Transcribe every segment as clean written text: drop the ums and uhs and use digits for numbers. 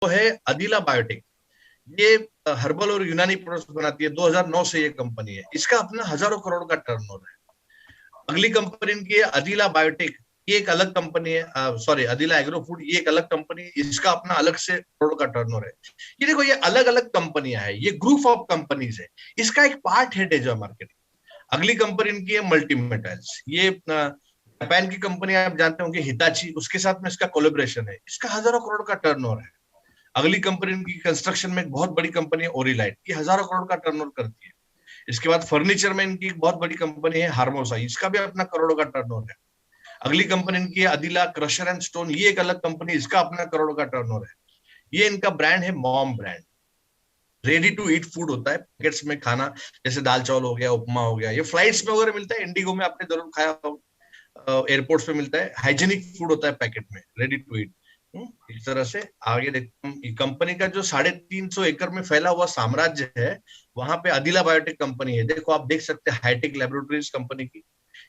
वो है अदिला बायोटेक। ये हर्बल और यूनानी प्रोडक्ट्स बनाती है। 2009 से ये कंपनी है, इसका अपना हजारों करोड़ का टर्नओवर है। अगली कंपनी इनकी है अदिला बायोटेक। ये एक अलग कंपनी है, सॉरी अदिला एग्रो फूड, ये एक अलग कंपनी है, इसका अपना अलग से करोड़ का टर्नओवर है। ये देखो, ये अलग अलग कंपनियां हैं, ये ग्रुप ऑफ कंपनीज है, इसका एक पार्ट है डेजर्ट मार्केट। अगली कंपनी इनकी है मल्टी मेटल्स। ये जापान की कंपनी, आप जानते होंगे हिताची, उसके साथ में इसका कोलेब्रेशन है, इसका हजारों करोड़ का टर्नओवर है। अगली कंपनी इनकी कंस्ट्रक्शन में एक बहुत बड़ी कंपनी है ओरिलाइट, ये हजारों करोड़ का टर्नओवर करती है। इसके बाद फर्नीचर में इनकी एक बहुत बड़ी कंपनी है हार्मोसा, इसका भी अपना करोड़ों का टर्नओवर है। अगली कंपनी इनकी है अदिला क्रशर एंड स्टोन, ये एक अलग कंपनी, इसका अपना करोड़ों का टर्नओवर है। ये इनका ब्रांड है mom brand. Ready to eat food होता है पैकेट्स में खाना, जैसे दाल चावल हो गया, उपमा हो गया, ये फ्लाइट्स में वगैरह मिलता है, इंडिगो में आपने जरूर खाया होगा, एयरपोर्ट्स पे मिलता है। हाइजेनिक फूड होता है पैकेट में, रेडी टू ईट। इस तरह से आगे देखते हैं, कंपनी का जो 350 एकड़ में फैला हुआ साम्राज्य है, वहां पे अदिला बायोटेक कंपनी है। देखो, आप देख सकते हैं हाईटेक लेबोरेटरीज कंपनी की।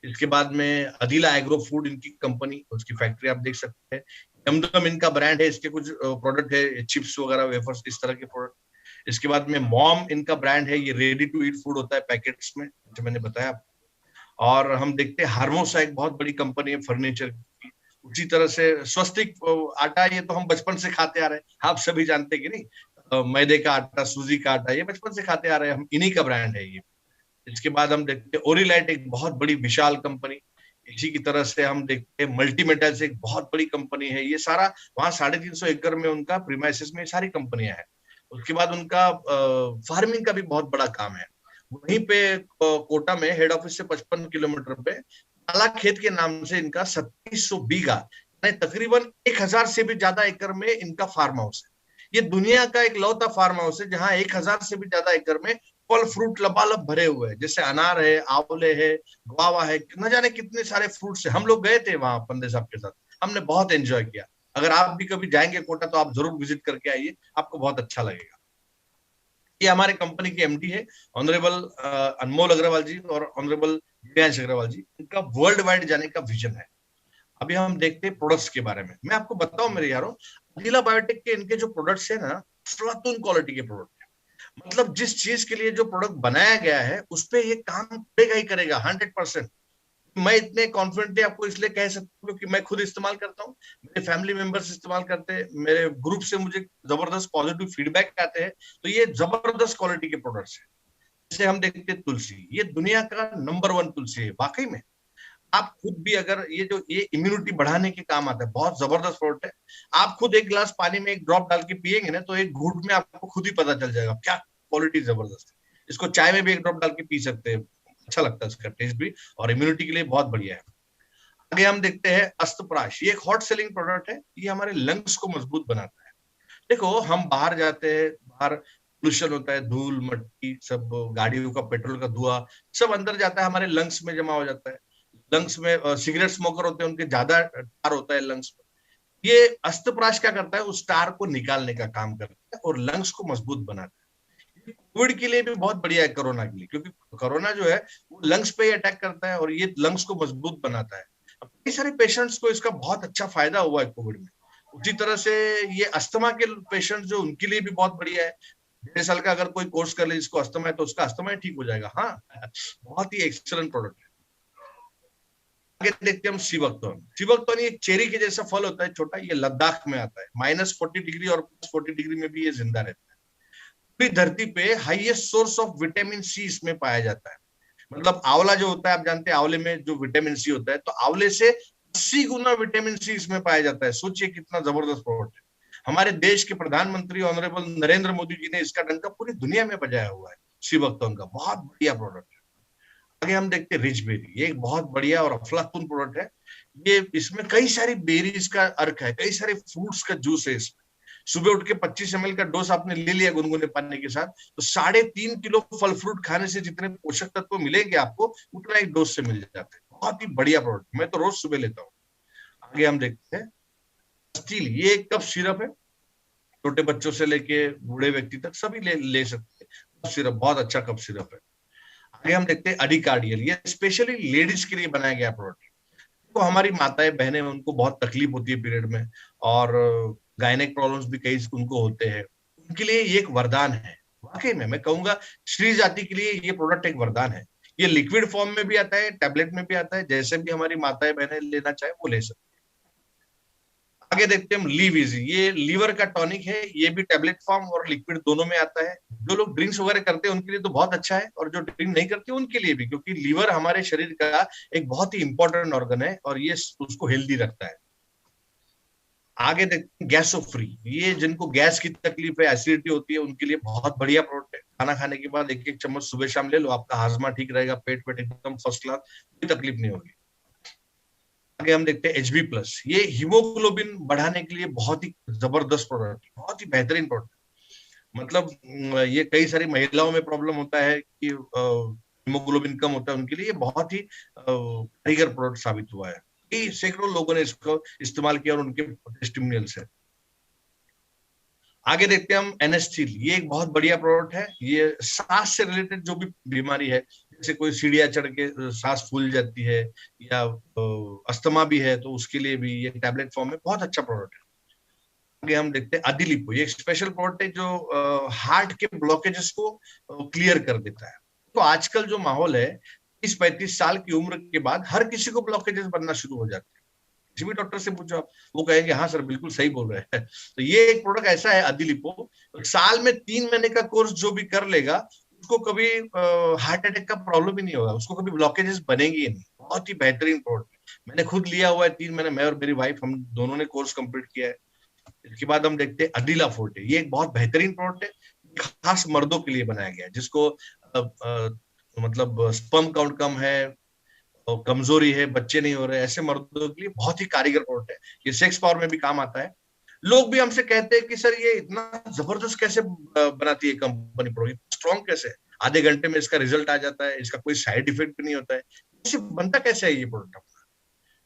इसके बाद में अदिला एग्रो फूड इनकी कंपनी, उसकी फैक्ट्री आप देख सकते हैं। यमदम इनका ब्रांड है, इसके कुछ प्रोडक्ट है, चिप्स वगैरह, वेफर्स, इस तरह के प्रोडक्ट। इसके बाद में मॉम इनका ब्रांड है, ये रेडी टू ईट फूड होता है पैकेट्स में, जो मैंने बताया। और हम देखते हैं हार्मोसा एक बहुत बड़ी कंपनी है फर्नीचर की। उसी तरह से स्वस्तिक आटा, ये तो हम बचपन से खाते आ रहे हैं, आप सभी जानते कि नहीं, मैदे का आटा, सूजी का आटा, ये बचपन से खाते आ रहे हैं हम, इन्हीं का ब्रांड है ये। इसके बाद हम देखते हैं ओरिलाइट, एक बहुत बड़ी विशाल कंपनी। इसी की तरह से हम देखते हैं मल्टीमेटल्स, एक बहुत बड़ी कंपनी है। ये सारा वहां 350 एकड़ में उनका प्रीमाइसेस में सारी कंपनियां हैं। उसके बाद उनका फार्मिंग का भी बहुत बड़ा काम है। वहीं पे कोटा में हेड ऑफिस से 55 किलोमीटर पे काला खेत के नाम से इनका 3700 बीघा, तकरीबन 1000 से भी ज्यादा एकड़ में इनका फार्म हाउस है। ये दुनिया का एक लौता फार्म हाउस है जहां 1000 से भी ज्यादा एकड़ में फल फ्रूट लबालब भरे हुए हैं, जैसे अनार है, आंवले है, गुआवा है, न जाने कितने सारे फ्रूट्स है। हम लोग गए थे वहां पंडे साहब के साथ, हमने बहुत एंजॉय किया। अगर आप भी कभी जाएंगे कोटा तो आप जरूर विजिट करके आइए, आपको बहुत अच्छा लगेगा। ये हमारे कंपनी के एमडी है, ऑनरेबल अनमोल अग्रवाल जी और ऑनरेबल दिव्यांश अग्रवाल जी। इनका वर्ल्ड वाइड जाने का विजन है। अभी हम देखते हैं प्रोडक्ट्स के बारे में। मैं आपको बताऊं मेरे यारों, अदिला बायोटेक के इनके जो प्रोडक्ट्स है ना, फलातून क्वालिटी के प्रोडक्ट है। मतलब जिस चीज के लिए जो प्रोडक्ट बनाया गया है, उस पे ये काम करेगा ही करेगा 100%। मैं इतने कॉन्फिडेंटली आपको इसलिए कह सकता हूँ कि मैं खुद इस्तेमाल करता हूँ, मेरे फैमिली मेंबर्स इस्तेमाल करते हैं, मेरे ग्रुप से मुझे जबरदस्त पॉजिटिव फीडबैक आते हैं। तो ये जबरदस्त क्वालिटी के प्रोडक्ट्स है। जैसे हम देखते हैं तुलसी, ये दुनिया का नंबर 1 तुलसी है वाकई में। आप खुद भी अगर ये इम्यूनिटी बढ़ाने के काम आता है, बहुत जबरदस्त प्रोडक्ट है। आप खुद एक गिलास पानी में एक ड्रॉप डाल के पिएंगे ना, तो एक घूंट में आपको खुद ही पता चल जाएगा क्या क्वालिटी जबरदस्त है। इसको चाय में भी एक ड्रॉप डाल के पी सकते हैं, अच्छा लगता है इसका टेस्ट भी, और इम्यूनिटी के लिए बहुत बढ़िया है। आगे हम देखते हैं अस्तप्राश, ये एक हॉट सेलिंग प्रोडक्ट है, ये हमारे लंग्स को मजबूत बनाता है। देखो, हम बाहर जाते हैं, बाहर पोल्यूशन होता है, धूल मट्टी सब, गाड़ियों का पेट्रोल का धुआं सब अंदर जाता है, हमारे लंग्स में जमा हो जाता है। लंग्स में सिगरेट स्मोकर होते हैं, उनके ज्यादा टार होता है लंग्स में। ये अस्तप्राश क्या करता है, उस टार को निकालने का काम करता है और लंग्स को मजबूत बनाता है। कोविड के लिए भी बहुत बढ़िया है, कोरोना के लिए, क्योंकि कोरोना जो है वो लंग्स पे ही अटैक करता है और ये लंग्स को मजबूत बनाता है। कई सारे पेशेंट्स को इसका बहुत अच्छा फायदा हुआ है कोविड में। उसी तरह से ये अस्थमा के पेशेंट जो, उनके लिए भी बहुत बढ़िया है। 1.5 साल का अगर कोई कोर्स कर ले जिसको अस्थमा है, तो उसका अस्थमा ही ठीक हो जाएगा। हाँ, बहुत ही एक्सलेंट प्रोडक्ट है। आगे देखते हैं हम शिवकतौन। शिवकतौन एक चेरी के जैसा फल होता है, छोटा, ये लद्दाख में आता है। -40 डिग्री और +40 डिग्री में भी ये जिंदा रहता है। पूरी धरती पे highest source of vitamin C इसमें पाया जाता है। मतलब आंवला जो होता है, आप जानते हैं आंवले में जो विटामिन सी होता है, तो आंवले से 80 गुना विटामिन सी इसमें पाया जाता है। सोचिए कितना जबरदस्त प्रोडक्ट है। हमारे देश के प्रधानमंत्री ऑनरेबल नरेंद्र मोदी जी ने इसका डंका पूरी दुनिया में बजाया हुआ है। शिवकतौन का बहुत बढ़िया प्रोडक्ट है। आगे हम देखते हैं रिचबेरी, ये एक बहुत बढ़िया और अफलातून प्रोडक्ट है। ये इसमें कई सारी बेरीज का अर्क है, कई सारे फ्रूट्स का जूस है इसमें। सुबह उठ के 25 ml का डोज आपने ले लिया गुनगुने पानी के साथ, तो 3.5 किलो फल फ्रूट खाने से जितने पोषक तत्व मिलेंगे आपको, उतना एक डोज से मिल जाते हैं। बहुत ही बढ़िया प्रोडक्ट, मैं तो रोज सुबह लेता हूँ। आगे हम देखते हैं स्टील, ये एक कप सिरप है, छोटे बच्चों से लेके बूढ़े व्यक्ति तक सभी ले सकते हैं। कप सिरप बहुत अच्छा कप सिरप है। आगे हम देखते हैं अडिकार्डियल, ये स्पेशली लेडीज के लिए बनाया गया प्रोडक्ट। तो हमारी माताएं बहनें, उनको बहुत तकलीफ होती है पीरियड में, और गायनेक प्रॉब्लम्स भी कई उनको होते हैं, उनके लिए ये एक वरदान है। वाकई में मैं कहूंगा स्त्री जाति के लिए ये प्रोडक्ट एक वरदान है। ये लिक्विड फॉर्म में भी आता है, टैबलेट में भी आता है, जैसे भी हमारी माताएं बहनें लेना चाहे वो ले सकते हैं। आगे देखते हैं हम लीव इजी, ये लीवर का टॉनिक है, ये भी टैबलेट फॉर्म और लिक्विड दोनों में आता है। जो लोग ड्रिंक्स वगैरह करते हैं उनके लिए तो बहुत अच्छा है, और जो ड्रिंक नहीं करते उनके लिए भी, क्योंकि लीवर हमारे शरीर का एक बहुत ही इंपॉर्टेंट ऑर्गन है और ये उसको हेल्दी रखता है। आगे देखते हैं गैसो फ्री, ये जिनको गैस की तकलीफ है, एसिडिटी होती है, उनके लिए बहुत बढ़िया प्रोडक्ट है। खाना खाने के बाद एक एक चम्मच सुबह शाम ले लो, आपका हाजमा ठीक रहेगा, पेट पेट एकदम फर्स्ट क्लास, कोई तकलीफ नहीं होगी। आगे हम देखते हैं HB प्लस, ये हीमोग्लोबिन बढ़ाने के लिए बहुत ही जबरदस्त प्रोडक्ट, बहुत ही बेहतरीन प्रोडक्ट। मतलब ये कई सारी महिलाओं में प्रॉब्लम होता है कि हीमोग्लोबिन कम होता है, उनके लिए ये बहुत ही कारगर प्रोडक्ट साबित हुआ है। सैकड़ों लोगों ने इसको इस्तेमाल किया और उनके टेस्टिमोनियल्स है। आगे देखते हैं हम NH3, ये एक बहुत बढ़िया प्रोडक्ट है। ये सांस से रिलेटेड जो भी बीमारी है, जैसे कोई सीढ़ियां चढ़ के सांस फूल जाती है या अस्थमा भी है, तो उसके लिए भी ये टैबलेट फॉर्म में बहुत अच्छा प्रोडक्ट है। आगे हम देखते हैं अदिलिपो, ये एक स्पेशल प्रोडक्ट है जो हार्ट के ब्लॉकेजेस को क्लियर कर देता है। तो आजकल जो माहौल है, 30-35 साल की उम्र के बाद हर किसी को ब्लॉकेजेस बनना शुरू हो जाते हैं। किसी भी डॉक्टर से पूछो आप, वो कहेंगे हाँ सर बिल्कुल सही बोल रहे हैं। तो ये एक प्रोडक्ट ऐसा है अदिलिपो, साल में 3 महीने का कोर्स जो भी कर लेगा, उसको कभी हार्ट अटैक का प्रॉब्लम ही नहीं होगा, उसको कभी ब्लॉकेजेस बनेंगे ही नहीं। बहुत ही बेहतरीन प्रोडक्ट है, मैंने खुद लिया हुआ है 3 महीने, मैं और मेरी वाइफ हम दोनों ने कोर्स कंप्लीट किया है। इसके बाद हम देखते हैं अदिला फोर्टे, ये एक बहुत बेहतरीन प्रोडक्ट है, खास मर्दों के लिए बनाया गया है, जिसको मतलब स्पर्म काउंट कम है और कमजोरी है, बच्चे नहीं हो रहे, ऐसे मर्दों के लिए बहुत ही कारीगर प्रोडक्ट है। ये सेक्स पावर में भी काम आता है। लोग भी हमसे कहते हैं कि सर ये इतना जबरदस्त कैसे बनाती है कंपनी, प्रोडक्ट स्ट्रॉन्ग कैसे है, आधे घंटे में इसका रिजल्ट आ जाता है, इसका कोई साइड इफेक्ट भी नहीं होता है, कैसे बनता कैसे है ये प्रोडक्ट अपना,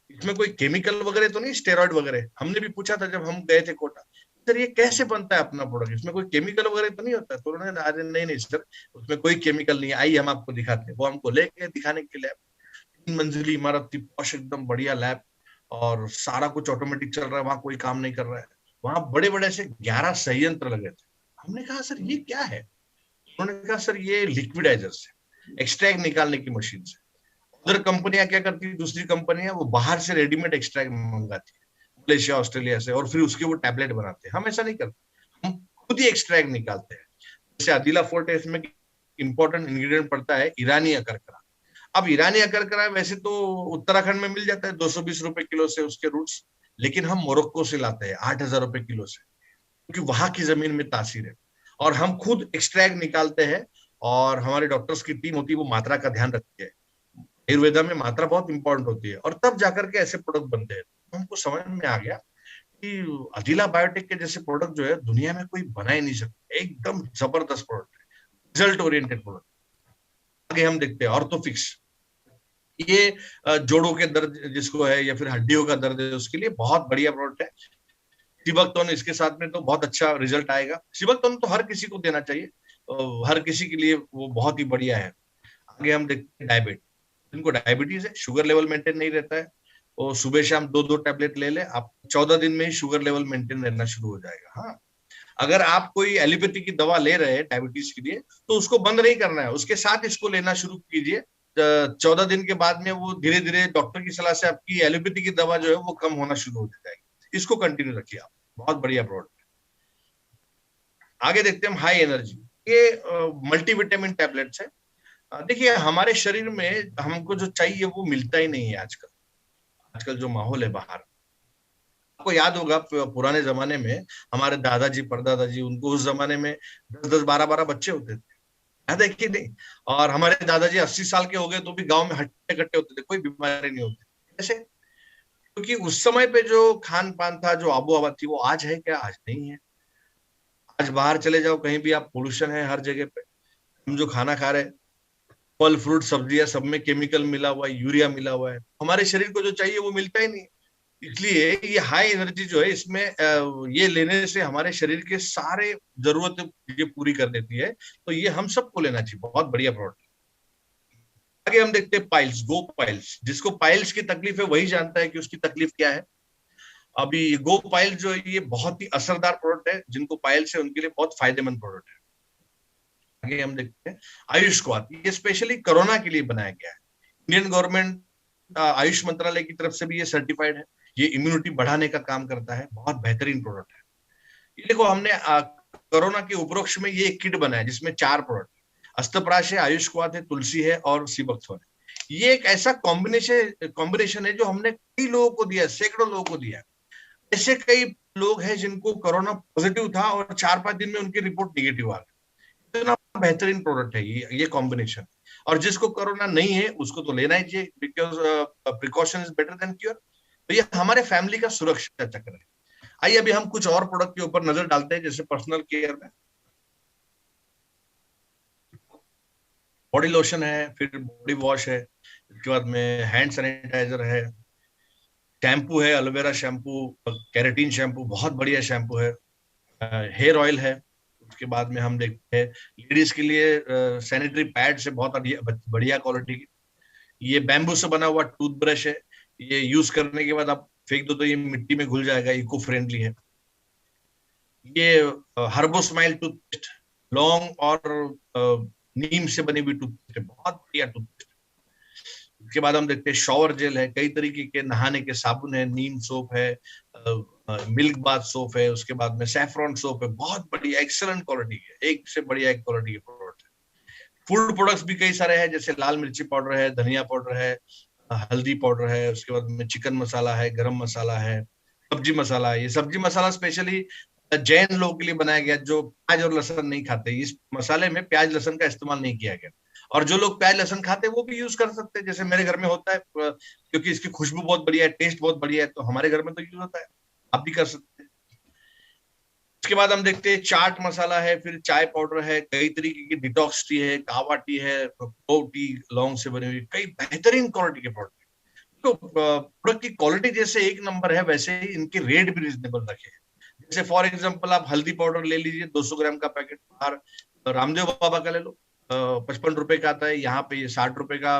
इसमें कोई केमिकल वगैरह तो नहीं, स्टेरॉइड वगैरह। हमने भी पूछा था जब हम गए थे कोटा, सर ये कैसे बनता है अपना प्रोडक्ट, इसमें कोई केमिकल वगैरह तो नहीं होता है? तो उन्होंने अरे नहीं नहीं सर, उसमें कोई केमिकल नहीं है, आइए हम आपको दिखाते हैं। वो हमको लेके दिखाने के लिए 3 मंजिली इमारत थी, पॉश एकदम बढ़िया लैब, और सारा कुछ ऑटोमेटिक चल रहा है, वहां कोई काम नहीं कर रहा है। वहां बड़े बड़े से 11 संयंत्र लगे थे। हमने कहा सर ये क्या है? उन्होंने कहा सर ये लिक्विडाइजर से एक्सट्रैक्ट निकालने की मशीन से। उधर कंपनियां क्या करती है, दूसरी कंपनियां वो बाहर से रेडीमेड एक्सट्रैक्ट मंगाती है, मलेशिया ऑस्ट्रेलिया से, और फिर उसके वो टैबलेट बनाते हैं। हम ऐसा नहीं करते, हम खुद ही एक्सट्रैक्ट निकालते हैं। जैसे अदिला फोर्टे, इसमें इंपॉर्टेंट इंग्रेडिएंट पड़ता है ईरानी अकरकरा। अब ईरानी अकरकरा वैसे तो उत्तराखंड में मिल जाता है 220 रुपए किलो से उसके रूट्स, लेकिन हम मोरक्को से लाते हैं 8,000 रुपए किलो से, क्योंकि वहां की जमीन में तासीर है। और हम खुद एक्सट्रैक्ट निकालते हैं, और हमारे डॉक्टर्स की टीम होती है, वो मात्रा का ध्यान रखती है। आयुर्वेदा में मात्रा बहुत इंपॉर्टेंट होती है, और तब जाकर के ऐसे प्रोडक्ट बनते हैं। तो हमको समझ में आ गया कि अदिला बायोटेक के जैसे प्रोडक्ट जो है दुनिया में कोई बना ही नहीं सकता, एकदम जबरदस्त प्रोडक्ट है, रिजल्ट ओरिएंटेड प्रोडक्ट। आगे हम देखते हैं ऑर्थोफिक्स, ये जोड़ों के दर्द जिसको है या फिर हड्डियों का दर्द है, उसके लिए बहुत बढ़िया प्रोडक्ट है। सिबकटोन इसके साथ में तो बहुत अच्छा रिजल्ट आएगा। सिबकटोन तो हर किसी को देना चाहिए, हर किसी के लिए वो बहुत ही बढ़िया है। आगे हम देखते हैं डायबिटीज, जिनको डायबिटीज है, शुगर लेवल मेंटेन नहीं रहता है, वो सुबह शाम 2-2 टैबलेट ले ले, आप 14 दिन में ही शुगर लेवल मेंटेन रहना शुरू हो जाएगा। हाँ, अगर आप कोई एलोपैथी की दवा ले रहे हैं डायबिटीज के लिए, तो उसको बंद नहीं करना है, उसके साथ इसको लेना शुरू कीजिए। 14 दिन के बाद में वो धीरे धीरे डॉक्टर की सलाह से आपकी एलोपैथी की दवा जो है वो कम होना शुरू हो जाएगी। इसको कंटिन्यू रखिए आप, बहुत बढ़िया प्रोडक्ट। आगे देखते हैं हम हाई एनर्जी, ये मल्टीविटामिन टैबलेट्स है। देखिए हमारे शरीर में हमको जो चाहिए वो मिलता ही नहीं है आजकल। आजकल जो माहौल है बाहर, आपको याद होगा पुराने जमाने में हमारे दादाजी परदादाजी, उनको उस जमाने में 10-10 12-12 बच्चे होते थे, याद है कि नहीं? और हमारे दादाजी 80 साल के हो गए तो भी गांव में हट्टे कट्टे होते थे, कोई बीमारी नहीं होती। कैसे? क्योंकि उस समय पे जो खान पान था, जो आबो हवा थी, वो आज है क्या? आज नहीं है। आज बाहर चले जाओ कहीं भी, आप पोल्यूशन है हर जगह पे। हम जो खाना खा रहे हैं, फल फ्रूट सब्जियां, सब में केमिकल मिला हुआ है, यूरिया मिला हुआ है, हमारे शरीर को जो चाहिए वो मिलता ही नहीं। इसलिए ये हाई एनर्जी जो है, इसमें ये लेने से हमारे शरीर के सारे जरूरत ये पूरी कर देती है। तो ये हम सबको लेना चाहिए, बहुत बढ़िया प्रोडक्ट। आगे हम देखते हैं पाइल्स, गो पाइल्स, जिसको पाइल्स की तकलीफ है वही जानता है कि उसकी तकलीफ क्या है। अभी गो पाइल जो है ये बहुत ही असरदार प्रोडक्ट है, जिनको पाइल से उनके लिए बहुत फायदेमंद प्रोडक्ट है। आगे हम देखते हैं आयुष क्वाथ, ये स्पेशली कोरोना के लिए बनाया गया है। इंडियन गवर्नमेंट आयुष मंत्रालय की तरफ से भी ये सर्टिफाइड है। ये इम्यूनिटी बढ़ाने का काम करता है, बहुत बेहतरीन प्रोडक्ट है। ये देखो हमने कोरोना के उपरोक्ष में ये एक किट बनाया जिसमें 4 प्रोडक्ट, अस्तपराश है, आयुष क्वाथ है, तुलसी है और सीबकथोर है। ये एक ऐसा कॉम्बिनेशन है जो हमने कई लोगों को दिया, सैकड़ों लोगों को दिया। ऐसे कई लोग हैं जिनको कोरोना पॉजिटिव था और 4-5 दिन में उनकी रिपोर्ट निगेटिव आ गई। इतना बेहतरीन प्रोडक्ट है ये कॉम्बिनेशन। और जिसको कोरोना नहीं है उसको तो लेना ही चाहिए, because precaution is better than cure. तो ये हमारे फैमिली का सुरक्षा चक्र है। आइए अभी हम कुछ और प्रोडक्ट के ऊपर नजर डालते हैं, जैसे पर्सनल केयर में बॉडी लोशन है, फिर बॉडी वॉश है, इसके बाद में हैंड सैनिटाइजर है, शैम्पू है, एलोवेरा शैम्पू, कैरेटीन शैम्पू बहुत बढ़िया शैम्पू है, हेयर ऑयल है। उसके बाद में हम देखते हैं लेडीज के लिए सैनिटरी पैड्स है बहुत बढ़िया क्वालिटी की। ये बैम्बू से बना हुआ टूथब्रश है, ये यूज करने के बाद आप फेंक दो तो ये मिट्टी में घुल जाएगा, इको फ्रेंडली है। ये हर्बो स्माइल टूथपेस्ट, लौंग और नीम से बनी हुई टूथपेस्ट है, बहुत बढ़िया टूथपेस्ट। उसके बाद हम देखते हैं शावर जेल है, कई तरीके के नहाने के साबुन है, नीम सोप है, मिल्क बाथ सोप है, उसके बाद में सैफरॉन सोप है, बहुत बढ़िया एक्सेलेंट क्वालिटी है, एक से बढ़िया एक क्वालिटी के प्रोडक्ट है। फूड प्रोडक्ट्स भी कई सारे हैं, जैसे लाल मिर्ची पाउडर है, धनिया पाउडर है, हल्दी पाउडर है, उसके बाद में चिकन मसाला है, गरम मसाला है, सब्जी मसाला है। ये सब्जी मसाला स्पेशली जैन लोगों के लिए बनाया गया जो प्याज और लहसुन नहीं खाते। इस मसाले में प्याज लहसुन का इस्तेमाल नहीं किया गया, और जो लोग प्याज लहसुन खाते हैं वो भी यूज कर सकते हैं, जैसे मेरे घर में होता है, क्योंकि इसकी खुशबू बहुत बढ़िया है, टेस्ट बहुत बढ़िया है, तो हमारे घर में तो यूज होता है, आप भी कर सकते हैं। उसके बाद हम देखते हैं चाट मसाला है, फिर चाय पाउडर है, कई तरीके की डिटॉक्स टी है, कावा टी है, टी लौंग से बनी हुई, कई बेहतरीन क्वालिटी के प्रोडक्ट। तो प्रोडक्ट की क्वालिटी जैसे एक नंबर है, वैसे ही इनके रेट भी रिजनेबल रखे हैं। जैसे फॉर एग्जांपल आप हल्दी पाउडर ले लीजिए, 200 ग्राम का पैकेट, बाहर रामदेव बाबा का ले लो, 55 रुपए का आता है, यहाँ पे ये 60 रुपए का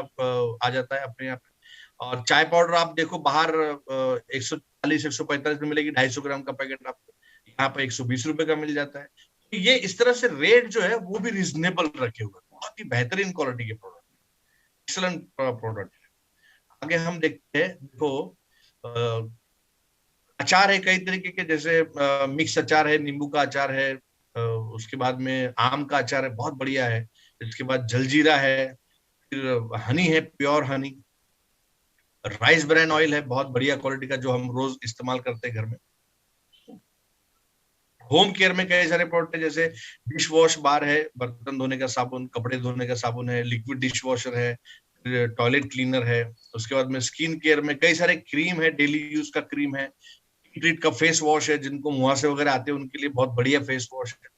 आ जाता है अपने यहाँ पे। और चाय पाउडर आप देखो बाहर 140-145 में मिलेगी, 250 ग्राम का पैकेट आपको यहाँ पे 120 रुपए का मिल जाता है। तो ये इस तरह से रेट जो है वो भी रिजनेबल रखे हुए, बहुत ही बेहतरीन क्वालिटी के प्रोडक्ट, एक्सलेंट प्रोडक्ट है। आगे हम देखते हैं, देखो अचार है कई तरीके के, जैसे मिक्स अचार है, नींबू का अचार है, उसके बाद में आम का अचार है, बहुत बढ़िया है। इसके बाद जलजीरा है, फिर हनी है, pure Honey, rice bran oil है, बहुत बढ़िया क्वालिटी का जो हम रोज इस्तेमाल करते हैं घर में। होम केयर में कई सारे प्रोडक्ट है, जैसे डिश वॉश बार है, बर्तन धोने का साबुन, कपड़े धोने का साबुन है, लिक्विड डिश वॉशर है, टॉयलेट क्लीनर है। उसके बाद में स्किन केयर में कई सारे क्रीम है, डेली यूज का क्रीम है, ट्रीट का फेस वॉश है, जिनको मुहासे वगैरह आते हैं उनके लिए बहुत बढ़िया फेस वॉश है,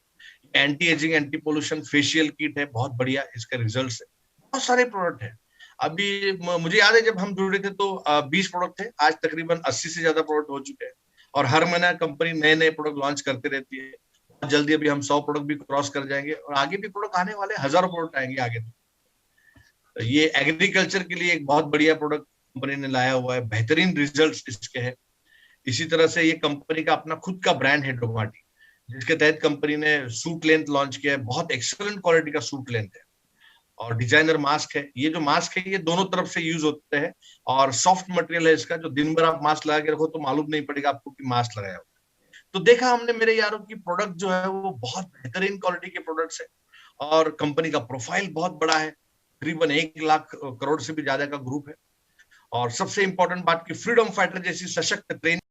anti ageing anti pollution facial kit है, बहुत बढ़िया इसके रिजल्ट है। बहुत सारे प्रोडक्ट है। अभी मुझे याद है जब हम जुड़े थे तो 20 प्रोडक्ट थे, आज तकरीबन 80 से ज्यादा प्रोडक्ट हो चुके हैं, और हर महीना कंपनी नए नए प्रोडक्ट लॉन्च करते रहती है। बहुत जल्दी अभी हम 100 प्रोडक्ट भी क्रॉस कर जाएंगे, और आगे भी प्रोडक्ट आने वाले, हजारों प्रोडक्ट आएंगे आगे। तो ये एग्रीकल्चर के लिए एक बहुत बढ़िया प्रोडक्ट कंपनी ने लाया हुआ है, बेहतरीन रिजल्ट इसके हैं। इसी तरह से ये कंपनी का अपना खुद का ब्रांड है डोमाटी, जिसके तहत कंपनी ने सूट लेंथ लॉन्च किया है, बहुत एक्सेलेंट क्वालिटी का सूट लेंथ है। और डिजाइनर मास्क है, ये जो मास्क है ये दोनों तरफ से यूज होते हैं, और सॉफ्ट मटेरियल है इसका, जो दिन भर आप मास्क लगा के रखो तो मालूम नहीं पड़ेगा आपको कि मास्क लगाया हुआ है। तो देखा हमने मेरे यारों की प्रोडक्ट जो है वो बहुत बेहतरीन क्वालिटी के प्रोडक्ट्स है, और कंपनी का प्रोफाइल बहुत बड़ा है, तकरीबन 1 लाख करोड़ से भी ज्यादा का ग्रुप है। और सबसे इंपॉर्टेंट बात की फ्रीडम फाइटर जैसी सशक्त ट्रेन